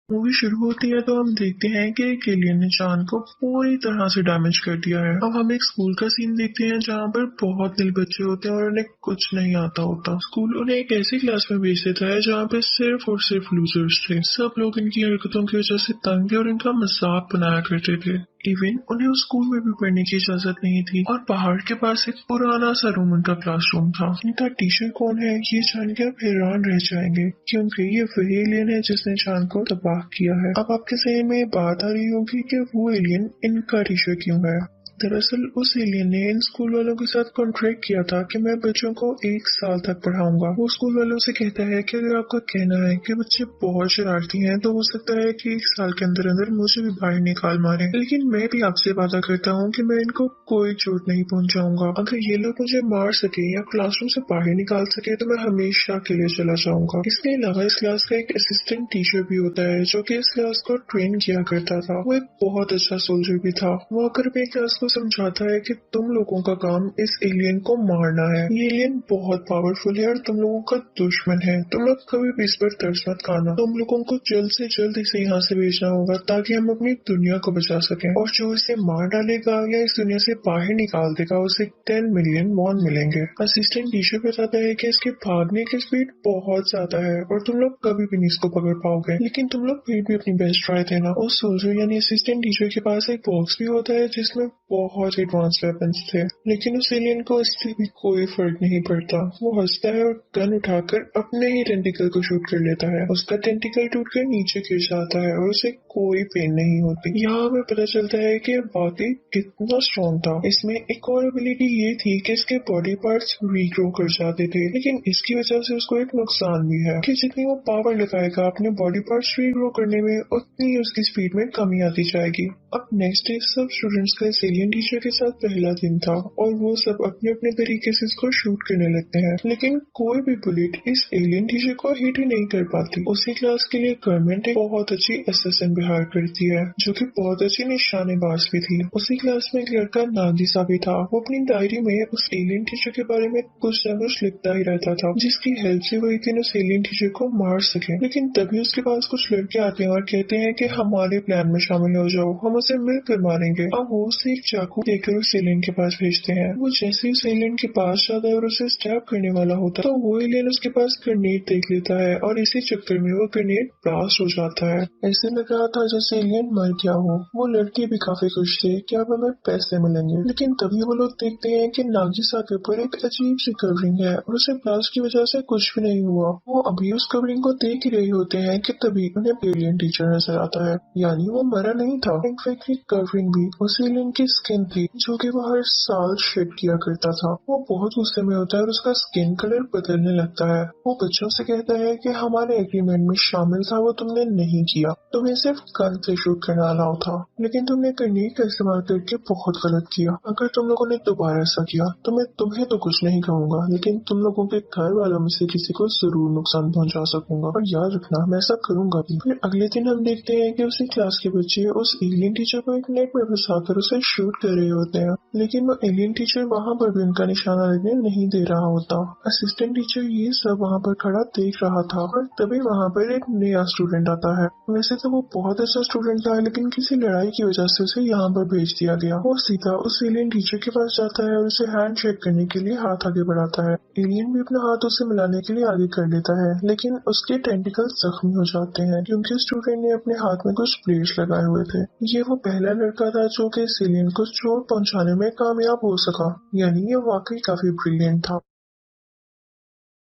Movie शुरू होती है तो हम देखते हैं कि एक एलियन ने चांद को पूरी तरह से डैमेज कर दिया है। अब हम एक स्कूल का सीन देखते हैं जहाँ पर बहुत दिल बच्चे होते हैं और उन्हें कुछ नहीं आता होता। स्कूल उन्हें एक ऐसी क्लास में भेज देता है जहाँ पे सिर्फ और सिर्फ लूजर्स थे। सब लोग इनकी हरकतों की वजह से तंग थे और इनका मजाक बनाया करते थे। इवन उन्हें उस स्कूल में भी पढ़ने की इजाजत नहीं थी और पहाड़ के पास एक पुराना सा रूम उनका क्लासरूम था। इनका टीचर कौन है ये जान के आप हैरान रह जाएंगे, क्योंकि ये वही एलियन है जिसने चांद को तबाह किया है। अब आपके जहन में बात आ रही होगी कि वो एलियन इनका टीचर क्यों है। दरअसल उस एलियन ने इन स्कूल वालों के साथ कॉन्ट्रैक्ट किया था कि मैं बच्चों को 1 साल तक पढ़ाऊंगा। वो स्कूल वालों से कहता है कि अगर आपका कहना है कि बच्चे बहुत शरारती हैं तो हो सकता है कि 1 साल के अंदर अंदर मुझे भी बाहर निकाल मारे, लेकिन मैं भी आपसे वादा करता हूँ कि मैं इनको कोई चोट नहीं पहुंचाऊंगा। अगर ये लोग मुझे मार सके या क्लासरूम से बाहर निकाल सके तो मैं हमेशा के लिए चला जाऊंगा। इसके अलावा इस क्लास का एक असिस्टेंट टीचर भी होता है जो कि इस क्लास को ट्रेन किया करता था। वो एक बहुत अच्छा सोल्जर भी था। वो आकर अपनी क्लास को समझाता है कि तुम लोगों का काम इस एलियन को मारना है। ये एलियन बहुत पावरफुल है और तुम लोगों का दुश्मन है। तुम लोग कभी भी इस पर तरस मत खाना। तुम लोगों को जल्द से जल्द इसे यहाँ से भेजना होगा ताकि हम अपनी दुनिया को बचा सकें। और जो इसे मार डालेगा या इस दुनिया से बाहर निकाल देगा उसे 10 मिलियन वॉन मिलेंगे। असिस्टेंट टीचर बताता है कि इसके भागने की स्पीड बहुत ज्यादा है और तुम लोग कभी भी नहीं इसको पकड़ पाओगे, लेकिन तुम लोग फिर भी अपनी बेस्ट ट्राई देना। उस सोल्जर यानी असिस्टेंट टीचर के पास एक बॉक्स भी होता है जिसमें बहुत एडवांस वेपन्स थे, लेकिन उस एलियन को इससे भी कोई फर्क नहीं पड़ता। वो हंसता है और गन उठाकर अपने ही टेंटिकल को शूट कर लेता है। उसका टेंटिकल टूटकर नीचे गिर जाता है और उसे कोई पेन नहीं होती। यहाँ हमें पता चलता है कि बाकी कितना स्ट्रॉन्ग था। इसमें एक और एबिलिटी ये थी कि इसके बॉडी पार्ट्स रीग्रो कर जाते थे, लेकिन इसकी वजह से उसको एक नुकसान भी है कि जितनी वो पावर लगाएगा अपने बॉडी पार्ट्स रीग्रो करने में उतनी उसकी स्पीड में कमी आती जाएगी। अब नेक्स्ट डे सब स्टूडेंट्स का इस एलियन टीचर के साथ पहला दिन था और वो सब अपने अपने तरीके से इसको शूट करने लगते हैं, लेकिन कोई भी बुलेट इस एलियन टीचर को हिट ही नहीं कर पाती। उसी क्लास के लिए गवर्नमेंट एक बहुत अच्छी असिस्टेंट भी हायर करती है जो कि बहुत अच्छी निशानेबाज भी थी। उसी क्लास में एक लड़का नागिसा भी था। वो अपनी डायरी में उस एलियन टीचर के बारे में कुछ न कुछ लिखता ही रहता था जिसकी हेल्प से वो एक दिन उस एलियन टीचर को मार सके। लेकिन तभी उसके पास कुछ लड़के आते हैं और कहते हैं कि हमारे प्लान में शामिल हो जाओ, हम उसे मिलकर मारेंगे। अब वो उसे एक चाकू देकर उस एलियन के पास भेजते हैं। वो जैसे उस एलियन के पास जाता है और उसे स्टैब करने वाला होता है तो वो एलियन उसके पास ग्रेनेड देख लेता है और इसी चक्कर में वो ग्रेनेड ब्लास्ट हो जाता है। ऐसे लग रहा था जैसे एलियन मर गया हो। वो लड़के भी काफी खुश थे कि अब हमें पैसे मिलेंगे, लेकिन तभी वो लोग देखते हैं कि नागिसा के ऊपर एक अजीब सी कवरिंग है और उसे ब्लास्ट की वजह से कुछ भी नहीं हुआ। वो अभी उस कवरिंग को देख ही रहे होते हैं कि तभी उन्हें एलियन टीचर नजर आता है, यानी वो मरा नहीं था। इनफैक्ट कवरिंग भी उस एलियन की स्किन थी जो कि वो हर साल शेड किया करता था। वो बहुत गुस्से में होता है और उसका स्किन कलर बदलने लगता है। वो बच्चों से कहता है कि हमारे एग्रीमेंट में शामिल था वो तुमने नहीं किया, तुम्हें सिर्फ गन से शूट करना अलाउ था, लेकिन तुमने ग्रेनेड का इस्तेमाल करके बहुत गलत किया। अगर तुम लोगों ने दोबारा ऐसा किया तो मैं तुम्हें तो कुछ नहीं कहूँगा, लेकिन तुम लोगों के घर वालों में से किसी को जरूर नुकसान पहुँचा सकूंगा और याद रखना मैं ऐसा करूंगा भी। फिर अगले दिन हम देखते हैं कि उसी क्लास के बच्चे उस एलियन टीचर को एक नेट में फंसाकर उसे शूट कर रहे होते हैं, लेकिन वो एलियन टीचर वहाँ पर भी उनका निशाना लगने नहीं दे रहा होता। असिस्टेंट टीचर ये सब वहाँ पर खड़ा देख रहा था और तभी वहाँ पर एक नया स्टूडेंट आता है। वैसे तो वो बहुत अच्छा स्टूडेंट था, लेकिन किसी लड़ाई की वजह से उसे यहाँ पर भेज दिया गया। वो सीधा उस एलियन टीचर के पास जाता है और उसे हैंड शेक करने के लिए हाथ आगे बढ़ाता है। एलियन भी अपना हाथ उसे मिलाने के लिए आगे कर लेता है, लेकिन उसके टेंटिकल्स जख्मी हो जाते हैं क्योंकि स्टूडेंट ने अपने हाथ में कुछ प्लेट्स लगाए हुए थे। ये वो पहला लड़का था जो कि इस एलियन को चोट पहुंचाने में कामयाब हो सका, यानी ये वाकई काफी ब्रिलियंट था।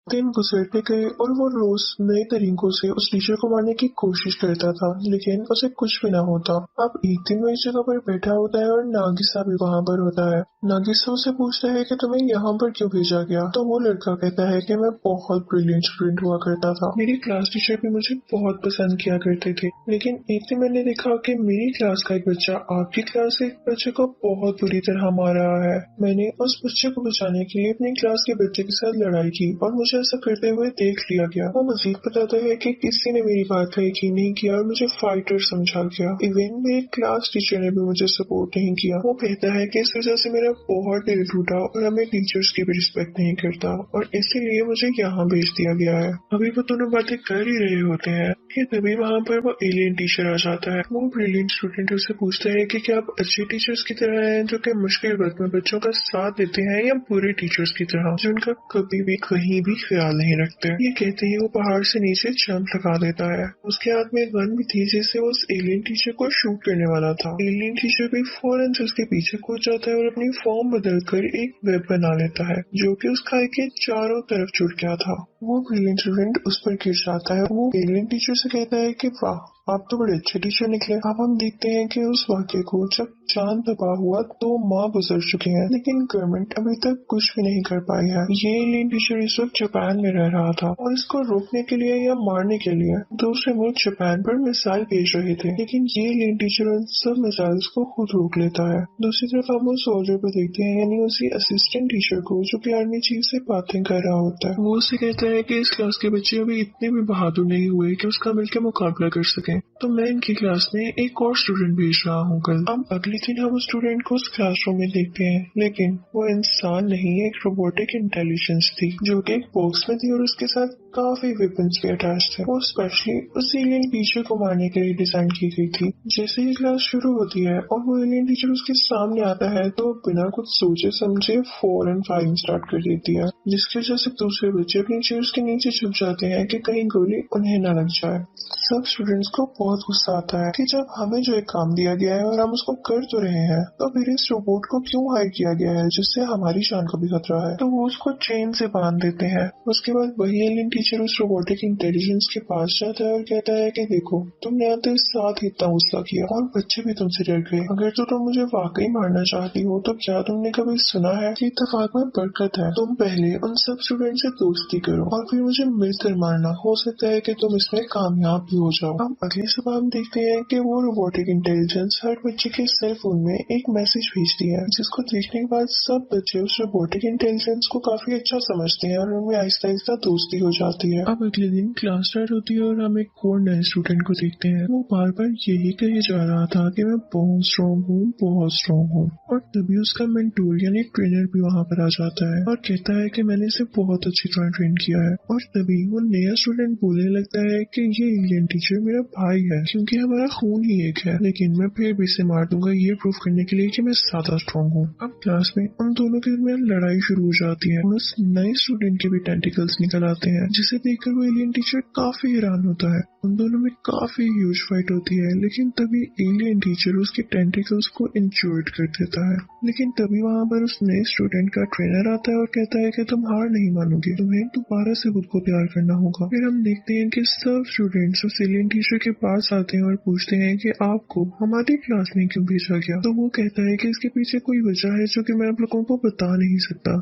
दिन गुजरते गए और वो रोज नए तरीकों से उस टीचर को मारने की कोशिश करता था, लेकिन उसे कुछ भी ना होता। अब एक दिन वो इस जगह पर बैठा होता है और नागिसा भी वहाँ पर होता है। नागिसा उसे पूछता है कि तुम्हें यहाँ पर क्यों भेजा गया, तो वो लड़का कहता है कि मैं बहुत ब्रिलियंट स्टूडेंट हुआ करता था, मेरी क्लास टीचर भी मुझे बहुत पसंद किया करते थे, लेकिन एक दिन मैंने देखा कि मेरी क्लास का एक बच्चा आपकी क्लास के एक बच्चे को बहुत बुरी तरह मार रहा है। मैंने उस बच्चे को बचाने के लिए अपनी क्लास के बच्चे के साथ लड़ाई की और मुझे ऐसा करते हुए देख लिया गया। वो मजीद बताता है कि किसी ने मेरी बात का यकीन नहीं किया और मुझे फाइटर समझा गया। इवन मेरे क्लास टीचर ने भी मुझे सपोर्ट नहीं किया। वो कहता है कि इस वजह से मेरा बहुत दिल टूटा और हमें टीचर्स की भी रिस्पेक्ट नहीं करता और इसीलिए मुझे यहाँ भेज दिया गया है। अभी वो दोनों बातें कर ही रहे होते हैं कि तभी वहाँ पर वो एलियन टीचर आ जाता है। वो ब्रिलियंट स्टूडेंट उससे पूछता है कि क्या आप अच्छे टीचर्स की तरह हैं जो कि मुश्किल वक्त में बच्चों का साथ देते हैं, या बुरे टीचर्स की तरह जो उनका कभी भी कहीं भी ख्याल नहीं रखते। ये कहते ही वो पहाड़ से नीचे जंप लगा देता है। उसके हाथ में गन भी थी जिससे वो उस एलियन टीचर को शूट करने वाला था। एलियन टीचर भी फौरन से उसके पीछे कूद जाता है और अपनी फॉर्म बदलकर एक वेब बना लेता है जो कि उस खाई के चारों तरफ जुड़ गया था। वो ब्रिलियंट स्टूडेंट उस पर गिर जाता है। वो एलियन टीचर से कहता है कि वाह, आप तो बड़े अच्छे टीचर निकले। अब हम देखते हैं कि उस वाक्य को जब चांद तबाह हुआ तो माँ गुजर चुके हैं, लेकिन गवर्नमेंट अभी तक कुछ भी नहीं कर पाई है। ये एलियन टीचर इस वक्त जापान में रह रहा था और इसको रोकने के लिए या मारने के लिए दूसरे मुल्क जापान पर मिसाइल भेज रहे थे, लेकिन ये एलियन टीचर उन सब मिसाइल्स को खुद रोक लेता है। दूसरी तरफ हम उस सोल्जर को देखते हैं, यानी उसी असिस्टेंट टीचर को जो कि आर्मी चीफ से बातें कर रहा होता है। वो उसे कहता है कि इस क्लास के बच्चे अभी इतने भी बहादुर नहीं हुए कि उसका मिलकर मुकाबला कर सके, तो मैं इनकी क्लास में एक और स्टूडेंट भेज रहा हूँ कल। अब अगले दिन हम उस स्टूडेंट को उस क्लासरूम में देखते हैं, लेकिन वो इंसान नहीं, एक रोबोटिक इंटेलिजेंस थी जो कि एक बॉक्स में थी और उसके साथ काफी वेपन्स भी अटैच थे। वो स्पेशली उस एलियन टीचर को मारने के लिए डिजाइन की गई थी। जैसे ही क्लास शुरू होती है और वो एलियन टीचर उसके सामने आता है तो बिना कुछ सोचे समझे फौरन फायरिंग स्टार्ट कर देती है, जिसकी वजह से दूसरे बच्चे अपनी चेयर्स के नीचे छुप जाते हैं कि कहीं गोली उन्हें न लग जाए। सब स्टूडेंट्स को बहुत गुस्सा आता है कि जब हमें जो एक काम दिया गया है और हम उसको कर तो रहे हैं, तो फिर इस रोबोट को क्यों हायर किया गया है जिससे हमारी जान को भी खतरा है। तो वो उसको चेन से बांध देते हैं। उसके बाद वही एलियन टीचर उस रोबोटिक इंटेलिजेंस के पास जाता है और कहता है कि देखो, तुमने आते साथ ही इतना गुस्सा किया और बच्चे भी तुमसे डर गए। अगर तो तुम मुझे वाकई मारना चाहती हो तो क्या तुमने कभी सुना है कि इत्तेफाक में बरकत है। तुम पहले उन सब स्टूडेंट से दोस्ती करो और फिर मुझे मिलकर मारना। हो सकता है कि तुम इसमें कामयाब भी हो जाओ। हम अगले सुबह हम देखते हैं कि वो रोबोटिक इंटेलिजेंस हर बच्चे के सेल फोन में एक मैसेज भेजती है, जिसको देखने के बाद सब बच्चे उस रोबोटिक इंटेलिजेंस को काफी अच्छा समझते हैं और उनमें आहिस्ता आहिस्ता दोस्ती हो जाती है। अब अगले दिन क्लास स्टार्ट होती है और हम एक और नए स्टूडेंट को देखते हैं। वो बार बार यही कहे जा रहा था कि मैं बहुत स्ट्रॉन्ग हूँ, बहुत स्ट्रॉन्ग हूँ, और तभी उसका मेंटोर यानी ट्रेनर भी वहाँ पर आ जाता है और कहता है कि मैंने इसे बहुत अच्छी तरह ट्रेन किया है। और तभी वो नया स्टूडेंट बोलने लगता है कि ये एलियन टीचर मेरा भाई है क्योंकि हमारा खून ही एक है, लेकिन मैं फिर भी इसे मार दूंगा ये प्रूफ करने के लिए कि मैं ज्यादा स्ट्रॉन्ग हूँ। अब क्लास में उन दोनों के दरमियान लड़ाई शुरू हो जाती है और उस नए स्टूडेंट के भी टेंटिकल्स निकल आते हैं, जिसे देखकर वो एलियन टीचर काफी हैरान होता है। उन दोनों में काफी ह्यूज फाइट होती है, लेकिन तभी एलियन टीचर उसके टेंटिकल्स को इंजर्ड कर देता है। लेकिन तभी वहाँ पर उस नए स्टूडेंट का ट्रेनर आता है और कहता है कि तुम हार नहीं मानोगे, तुम्हें दोबारा से खुद को प्यार करना होगा। फिर हम देखते हैं कि सब स्टूडेंट्स उस एलियन टीचर के पास आते हैं और पूछते हैं कि आपको हमारी क्लास में क्यों भेजा गया। तो वो कहता है कि इसके पीछे कोई वजह है जो कि मैं आप लोगों को बता नहीं सकता,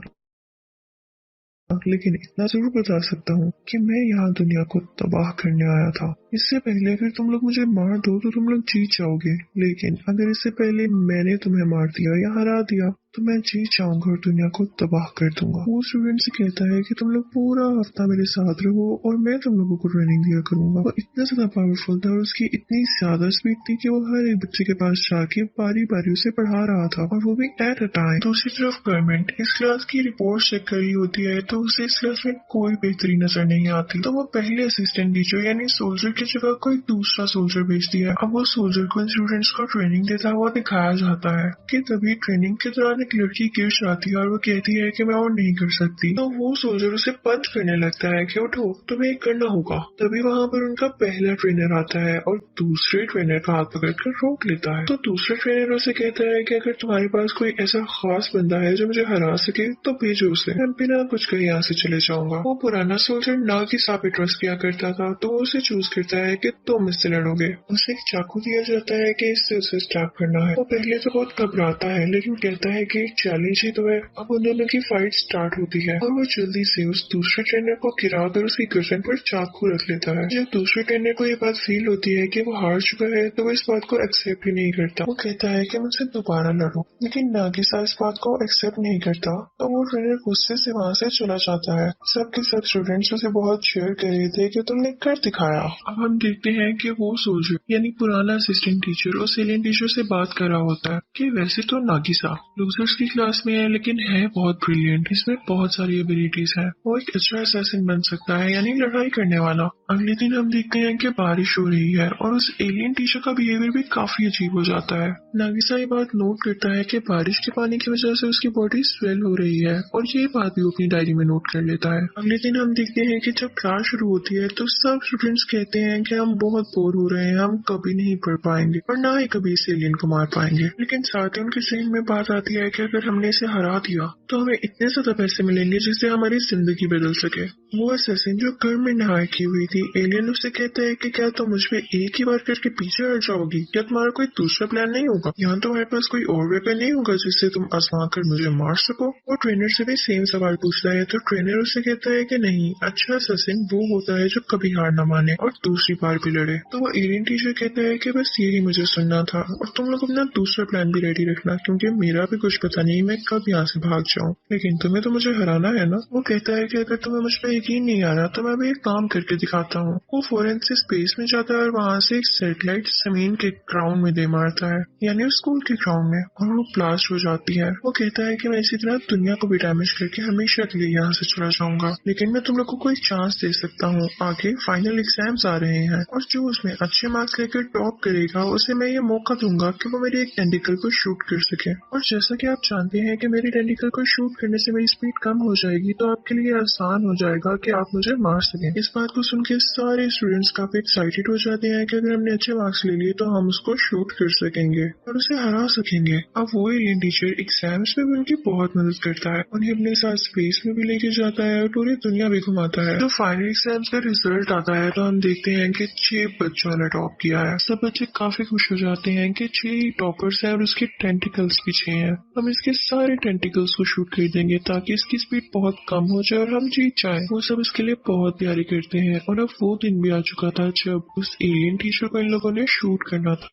लेकिन इतना जरूर बता सकता हूँ कि मैं यहाँ दुनिया को तबाह करने आया था। इससे पहले अगर तुम लोग मुझे मार दो तो तुम लोग जीत जाओगे, लेकिन अगर इससे पहले मैंने तुम्हें मार दिया या हरा दिया तो मैं जीत जाऊंगा और दुनिया को तबाह कर दूंगा। वो स्टूडेंट से कहता है कि तुम लोग पूरा हफ्ता मेरे साथ रहो और मैं तुम लोगों को ट्रेनिंग दिया करूंगा। वो इतना ज्यादा पावरफुल था और उसकी इतनी ज्यादा स्पीड थी कि वो हर एक बच्चे के पास जाके बारी बारी उसे पढ़ा रहा था, और वो भी एट अ टाइम। दूसरी तरफ गवर्नमेंट इस क्लास की रिपोर्ट चेक कर रही होती है तो उसे इस क्लास में कोई बेहतरी नजर नहीं आती, तो वो पहले असिस्टेंट टीचर यानी सोल्जर की जगह कोई दूसरा सोल्जर भेजती है। अब वो सोल्जर को स्टूडेंट्स को ट्रेनिंग देता हुआ दिखाया जाता है कि तभी ट्रेनिंग के दौरान एक लड़की गिर जाती है और वो कहती है कि मैं और नहीं कर सकती। तो वो सोल्जर उसे पंच करने लगता है कि उठो, तुम्हें करना होगा। तभी वहाँ पर उनका पहला ट्रेनर आता है और दूसरे ट्रेनर का हाथ पकड़कर रोक लेता है। तो दूसरे ट्रेनर उसे कहता है कि अगर तुम्हारे पास कोई ऐसा खास बंदा है जो मुझे हरा सके तो भेजो उसे, मैं बिना कुछ कहे यहाँ से चले जाऊंगा। वो पुराना सोल्जर नागिसा पे ट्रस्ट किया करता था तो वो उसे चूज करता है कि तुम इससे लड़ोगे। उसे एक चाकू दिया जाता है कि इससे उसे स्टैप करना है। वो पहले तो बहुत घबराता है लेकिन कहता है कि चैलेंज ही तो है। अब उन दोनों की फाइट स्टार्ट होती है और वो जल्दी से उस दूसरे ट्रेनर को गिरा कर उसकी गर्दन पर चाकू रख लेता है। जब दूसरे ट्रेनर को ये बात फील होती है कि वो हार चुका है तो वो इस बात को एक्सेप्ट ही नहीं करता। वो कहता है कि मुझसे दोबारा लड़ो, लेकिन नागिसा इस बात को एक्सेप्ट नहीं करता तो वो ट्रेनर गुस्से से वहाँ से चला जाता है। सबके सब स्टूडेंट्स उसे बहुत शेयर कर रहे थे कि तुमने कर दिखाया। अब हम देखते हैं कि वो सोल्जर यानी पुराना असिस्टेंट टीचर उस एलियन टीचर से बात कर रहा होता है कि वैसे तो नागिसा लूजर्स की क्लास में है लेकिन है बहुत ब्रिलियंट, इसमें बहुत सारी एबिलिटीज है, वो एक अच्छा असैसिन बन सकता है यानी लड़ाई करने वाला। अगले दिन हम देखते हैं कि बारिश हो रही है और उस एलियन टीचर का बिहेवियर भी काफी अजीब हो जाता है। नागिसा ये बात नोट करता है कि बारिश के पानी की वजह से उसकी बॉडी स्वेल हो रही है और ये बात भी अपनी डायरी में नोट कर लेता है। अगले दिन हम देखते हैं कि जब क्लास शुरू होती है तो सब स्टूडेंट्स कहते हैं कि हम बहुत बोर हो रहे हैं, हम कभी नहीं पढ़ पाएंगे और ना ही कभी इस एलियन को मार पाएंगे। लेकिन साथ ही उनके जहन में बात आती है कि अगर हमने इसे हरा दिया तो हमें इतने ज्यादा पैसे मिलेंगे जिससे हमारी जिंदगी बदल सके। वो असैसिन जो घर में नहाए की हुई थी, एलियन उससे कहता है कि क्या तुम मुझ पे एक ही बार करके पीछे हट जाओगी, क्या तुम्हारा कोई दूसरा प्लान नहीं होगा, यहाँ तुम्हारे पास कोई और वेपन नहीं होगा जिससे तुम आजमा कर मुझे मार सको। वो ट्रेनर से भी सेम सवाल पूछता है तो ट्रेनर उससे कहता है कि नहीं, अच्छा असैसिन वो होता है जो कभी हार न माने और दूसरी बार भी लड़े। तो वो एलियन टीचर कहता है कि बस यही मुझे सुनना था और तुम लोग अपना दूसरा प्लान भी रेडी रखना क्योंकि मेरा भी कुछ पता नहीं मैं कब यहाँ से भाग जाऊँ, लेकिन तुम्हें तो मुझे हराना है ना। वो कहता है कि अगर तुम्हें मुझ पर यकीन नहीं आ रहा तो मैं भी एक काम करके दिखाता हूँ। वो फौरन से स्पेस में जाता है और वहाँ से एक सैटेलाइट जमीन के ग्राउंड में दे मारता है यानी उस स्कूल के ग्राउंड में, और वो ब्लास्ट हो जाती है। वो कहता है कि मैं इसी तरह दुनिया को भी डैमेज करके हमेशा के लिए यहाँ से चला जाऊंगा, लेकिन मैं तुम लोग को कोई चांस दे सकता हूँ, आगे फाइनल एग्जाम्स आ रहे हैं और जो उसमें अच्छे मार्क्स लेकर टॉप करेगा उसे मैं ये मौका दूंगा कि वो मेरी एक टेंटिकल को शूट कर सके। और जैसा कि आप जानते हैं कि मेरी टेंटिकल को शूट करने से मेरी स्पीड कम हो जाएगी तो आपके लिए आसान हो जाएगा कि आप मुझे मार सकें। इस बात को सुन के सारे स्टूडेंट्स काफी एक्साइटेड हो जाते हैं कि अगर हमने अच्छे मार्क्स ले लिए तो हम उसको शूट कर सकेंगे और उसे हरा सकेंगे। अब वो एलियन टीचर एग्जाम्स में भी उनकी बहुत मदद करता है, उन्हें अपने साथ स्पेस में भी लेके जाता है और पूरी दुनिया भी घुमाता है। तो फाइनल एग्जाम्स का रिजल्ट आता है तो हम देखते हैं कि 6 बच्चों ने टॉप किया है। सब बच्चे काफी खुश हो जाते हैं कि 6 ही टॉपर्स हैं और उसके टेंटिकल्स भी 6 हैं। हम इसके सारे टेंटिकल्स को शूट कर देंगे ताकि इसकी स्पीड बहुत कम हो जाए और हम जीत जाए। वो सब इसके लिए बहुत तैयारी करते हैं और अब वो दिन भी आ चुका था जब उस एलियन टीचर को इन लोगों ने शूट करना था।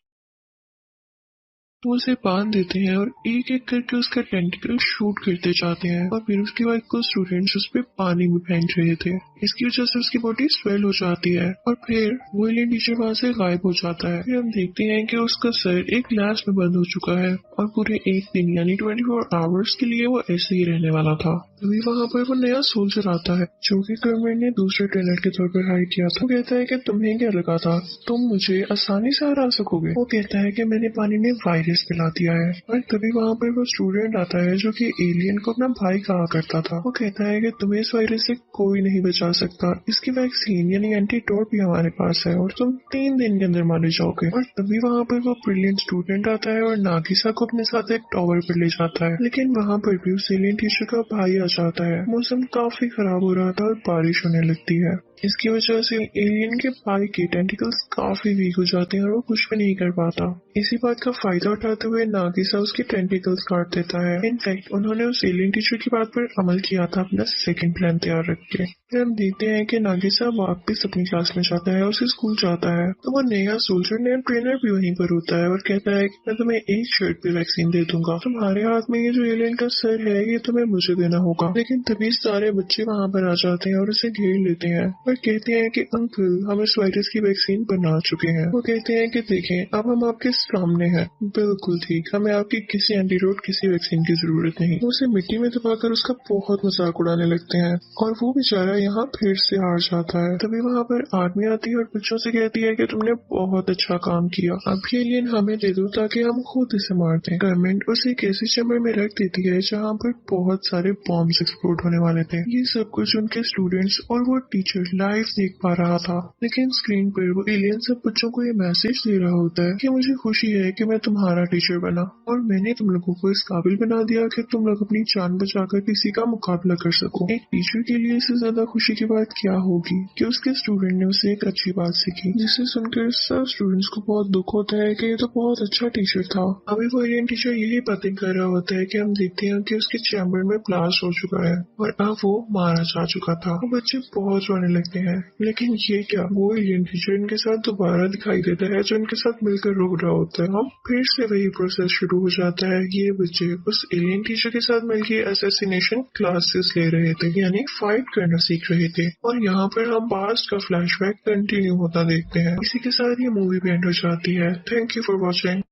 तो उसे बांध देते हैं और एक एक करके उसका टेंटिकल शूट करते जाते हैं और फिर उसके बाद कुछ स्टूडेंट्स उस पर पानी में फेंक रहे थे, इसकी वजह से उसकी बॉडी स्वेल हो जाती है और फिर वो एलियन टीचर वहाँ से गायब हो जाता है। फिर हम देखते हैं कि उसका सर एक ग्लास में बंद हो चुका है और पूरे एक दिन यानी 24 आवर्स के लिए वो ऐसे ही रहने वाला था। तभी वहाँ पर वो नया सोल्जर आता है जो कि गवर्नमेंट ने दूसरे ट्रेनर के तौर पर हायर किया था। वो कहता है कि तुम्हें क्या लगा था तुम मुझे आसानी से हरा सकोगे। वो कहता है कि मैंने पानी में वायरस पिला दिया है और तभी वहाँ पर वो स्टूडेंट आता है जो कि एलियन को अपना भाई कहा करता था। वो कहता है कि तुम्हें इस वायरस से कोई नहीं बचा सकता, इसकी वैक्सीन यानी एंटीडोट भी हमारे पास है और तुम 3 दिन के अंदर मारे जाओगे। और तभी वहाँ पर वो ब्रिलियंट स्टूडेंट आता है और नागिसा को अपने साथ एक टावर पर ले जाता है, लेकिन वहाँ पर भी उस एलियन टीचर का भाई जाता है। मौसम काफी खराब हो रहा था और बारिश होने लगती है, इसकी वजह से एलियन के भाई के टेंटिकल्स काफी वीक हो जाते हैं और वो कुछ भी नहीं कर पाता। इसी बात का फायदा उठाते हुए नागिसा उसके टेंटिकल्स काट देता है। इनफैक्ट उन्होंने उस एलियन टीचर की बात पर अमल किया था अपना सेकंड प्लान तैयार रख के। फिर हम देखते हैं कि नागिसा वापस अपनी क्लास में जाता है और उसे स्कूल जाता है तो वो नया सोल्जर नया ट्रेनर भी वहीं पर होता है और कहता है कि मैं तुम्हें एक शर्ट पे वैक्सीन दे दूंगा, तुम्हारे हाथ में ये जो एलियन का सर है ये तुम्हें मुझे देना होगा। लेकिन तभी सारे बच्चे वहाँ पर आ जाते हैं और उसे घेर लेते हैं और कहते हैं कि अंकल हम इस वायरस की वैक्सीन बना चुके हैं। वो कहते हैं कि देखें अब हम आपके सामने हैं, बिल्कुल ठीक, हमें आपकी किसी एंटीडोट किसी वैक्सीन की जरूरत नहीं। वो उसे मिट्टी में दबाकर उसका बहुत मजाक उड़ाने लगते हैं और वो बेचारा यहाँ फिर से हार जाता है। तभी वहाँ पर आर्मी आती है और बच्चों से कहती है कि तुमने बहुत अच्छा काम किया, अब ये एलियन हमें दे दो ताकि हम खुद इसे मार दें। गवर्नमेंट उसे एक ऐसी चैम्बर में रख देती है जहाँ पर बहुत सारे बॉम्ब्स एक्सप्लोड होने वाले थे। ये सब कुछ उनके स्टूडेंट्स और वो टीचर लाइव देख पा रहा था, लेकिन स्क्रीन पर वो एलियन सब बच्चों को ये मैसेज दे रहा होता है कि मुझे खुशी है कि मैं तुम्हारा टीचर बना और मैंने तुम लोगों को इस काबिल बना दिया कि तुम लोग अपनी जान बचाकर किसी का मुकाबला कर सको। एक टीचर के लिए इससे ज्यादा खुशी की बात क्या होगी कि उसके स्टूडेंट ने उसे एक अच्छी बात सीखी, जिसे सुनकर सब स्टूडेंट्स को बहुत दुख होता है कि ये तो बहुत अच्छा टीचर था। अभी वो एलियन टीचर यही बातें कर रहा होता है कि हम देखते हैं कि उसके चैम्बर में ब्लास्ट हो चुका है और अब वो मारा जा चुका था। वो बच्चे बहुत रोने लगते हैं, लेकिन ये क्या, वो एलियन टीचर इनके साथ दोबारा दिखाई देता है जो इनके साथ मिलकर रो रहा होता है। हम फिर से वही प्रोसेस शुरू हो जाता है। ये बच्चे उस एलियन टीचर के साथ मिलकर असैसिनेशन क्लासेस ले रहे थे, यानी फाइट करना सीख रहे थे, और यहाँ पर हम पास्ट का फ्लैशबैक कंटिन्यू होता देखते हैं। इसी के साथ ये मूवी भी एंड हो जाती है। Thank you for watching.